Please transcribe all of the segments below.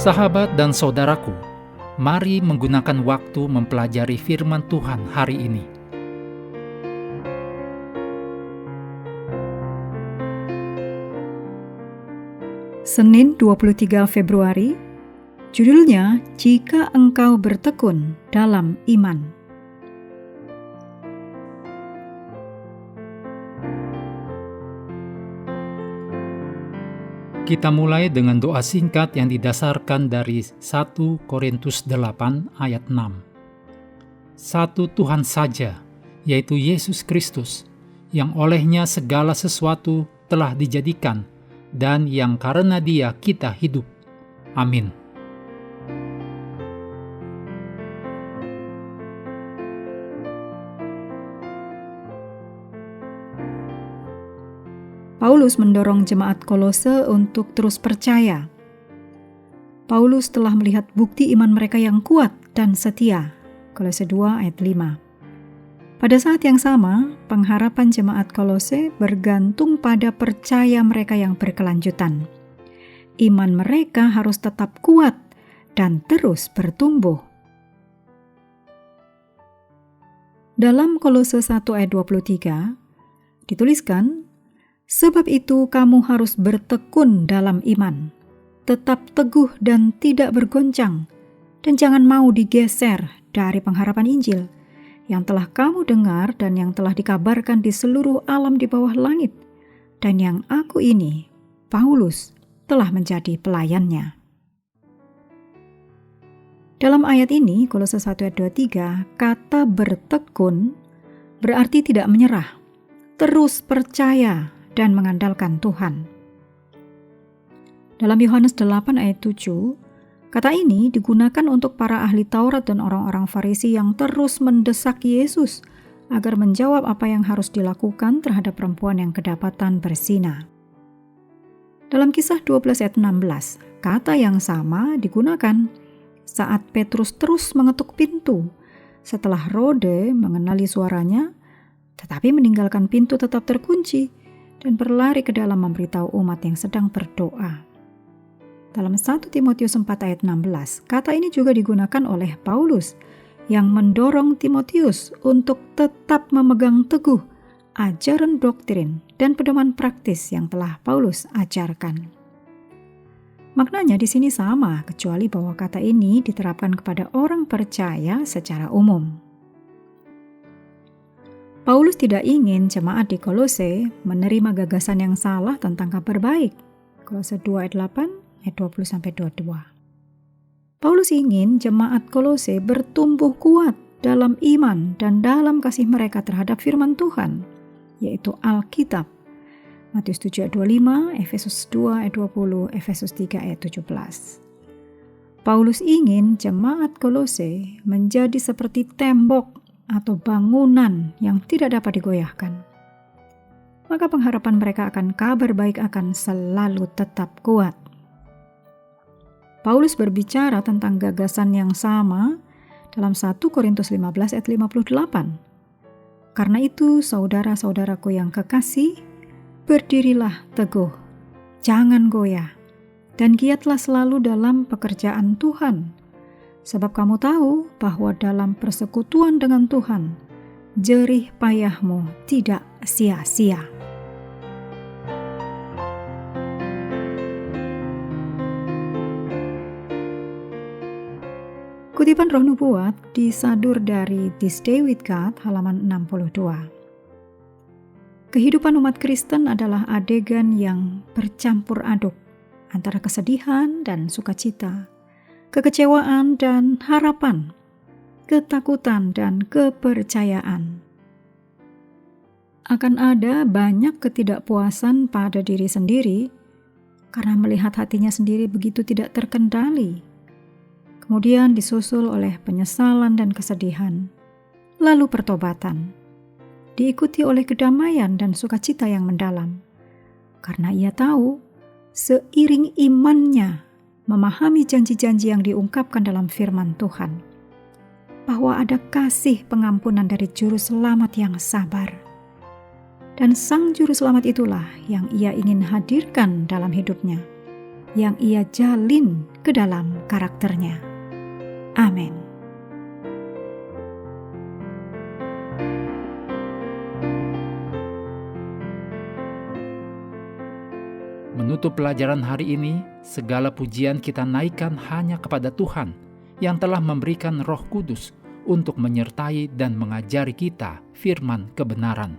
Sahabat dan saudaraku, mari menggunakan waktu mempelajari firman Tuhan hari ini. Senin 23 Februari, judulnya Jika Engkau Bertekun dalam Iman. Kita mulai dengan doa singkat yang didasarkan dari 1 Korintus 8 ayat 6. Satu Tuhan saja, yaitu Yesus Kristus, yang olehnya segala sesuatu telah dijadikan, dan yang karena Dia kita hidup. Amin. Paulus mendorong jemaat Kolose untuk terus percaya. Paulus telah melihat bukti iman mereka yang kuat dan setia. Kolose 2 ayat 5. Pada saat yang sama, pengharapan jemaat Kolose bergantung pada percaya mereka yang berkelanjutan. Iman mereka harus tetap kuat dan terus bertumbuh. Dalam Kolose 1 ayat 23, dituliskan, "Sebab itu kamu harus bertekun dalam iman, tetap teguh dan tidak bergoncang, dan jangan mau digeser dari pengharapan Injil yang telah kamu dengar dan yang telah dikabarkan di seluruh alam di bawah langit, dan yang aku ini, Paulus, telah menjadi pelayannya." Dalam ayat ini, Kolose 1 ayat 23, kata bertekun berarti tidak menyerah, terus percaya dan mengandalkan Tuhan. Dalam Yohanes 8 ayat 7, kata ini digunakan untuk para ahli Taurat dan orang-orang Farisi yang terus mendesak Yesus agar menjawab apa yang harus dilakukan terhadap perempuan yang kedapatan berzina. Dalam Kisah 12 ayat 16, kata yang sama digunakan saat Petrus terus mengetuk pintu setelah Rode mengenali suaranya, tetapi meninggalkan pintu tetap terkunci dan berlari ke dalam memberitahu umat yang sedang berdoa. Dalam 1 Timotius 4 ayat 16, kata ini juga digunakan oleh Paulus yang mendorong Timotius untuk tetap memegang teguh ajaran doktrin dan pedoman praktis yang telah Paulus ajarkan. Maknanya di sini sama, kecuali bahwa kata ini diterapkan kepada orang percaya secara umum. Paulus tidak ingin jemaat di Kolose menerima gagasan yang salah tentang kabar baik. Kolose 2 ayat 8 ayat 20-22. Paulus ingin jemaat Kolose bertumbuh kuat dalam iman dan dalam kasih mereka terhadap firman Tuhan, yaitu Alkitab. Matius 7 ayat 25, Efesus 2 ayat 20, Efesus 3 ayat 17. Paulus ingin jemaat Kolose menjadi seperti tembok atau bangunan yang tidak dapat digoyahkan. Maka pengharapan mereka akan kabar baik akan selalu tetap kuat. Paulus berbicara tentang gagasan yang sama dalam 1 Korintus 15 ayat 58. Karena itu, saudara-saudaraku yang kekasih, berdirilah teguh, jangan goyah, dan giatlah selalu dalam pekerjaan Tuhan. Sebab kamu tahu bahwa dalam persekutuan dengan Tuhan, jerih payahmu tidak sia-sia. Kutipan Roh Nubuat disadur dari This Day with God, halaman 62. Kehidupan umat Kristen adalah adegan yang bercampur aduk antara kesedihan dan sukacita, kekecewaan dan harapan, ketakutan dan kepercayaan. Akan ada banyak ketidakpuasan pada diri sendiri karena melihat hatinya sendiri begitu tidak terkendali. Kemudian disusul oleh penyesalan dan kesedihan, lalu pertobatan, diikuti oleh kedamaian dan sukacita yang mendalam. Karena ia tahu, seiring imannya memahami janji-janji yang diungkapkan dalam firman Tuhan, bahwa ada kasih pengampunan dari Juru Selamat yang sabar. Dan Sang Juru Selamat itulah yang ia ingin hadirkan dalam hidupnya, yang ia jalin ke dalam karakternya. Amin. Menutup pelajaran hari ini, segala pujian kita naikkan hanya kepada Tuhan yang telah memberikan Roh Kudus untuk menyertai dan mengajari kita firman kebenaran.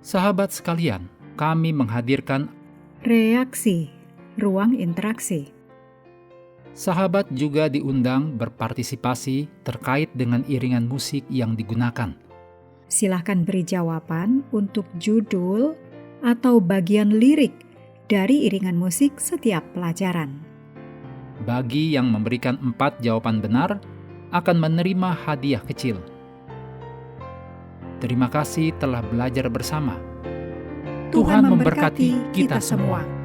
Sahabat sekalian, kami menghadirkan Reaksi, ruang interaksi. sahabat juga diundang berpartisipasi terkait dengan iringan musik yang digunakan. Silahkan beri jawaban untuk judul atau bagian lirik dari iringan musik setiap pelajaran. Bagi yang memberikan 4 jawaban benar, akan menerima hadiah kecil. Terima kasih telah belajar bersama. Tuhan memberkati kita semua.